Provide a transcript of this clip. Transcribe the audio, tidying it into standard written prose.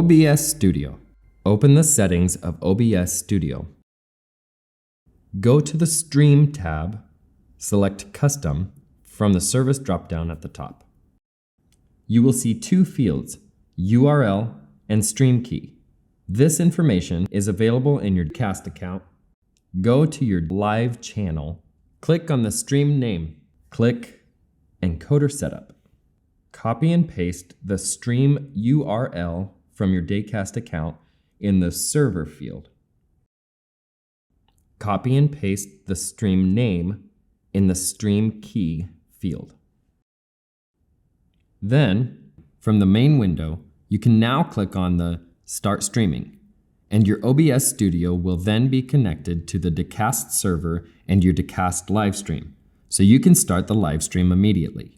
OBS Studio. Open the settings of OBS Studio. Go to the Stream tab, select Custom from the Service dropdown at the top. You will see two fields, URL and Stream Key. This information is available in your Dacast account. Go to your live channel, click on the stream name, click Encoder Setup. Copy and paste the stream URL from your Dacast account in the server field. Copy and paste the stream name in the stream key field. Then, from the main window, you can now click on the Start Streaming, and your OBS Studio will then be connected to the Dacast server and your Dacast live stream, so you can start the live stream immediately.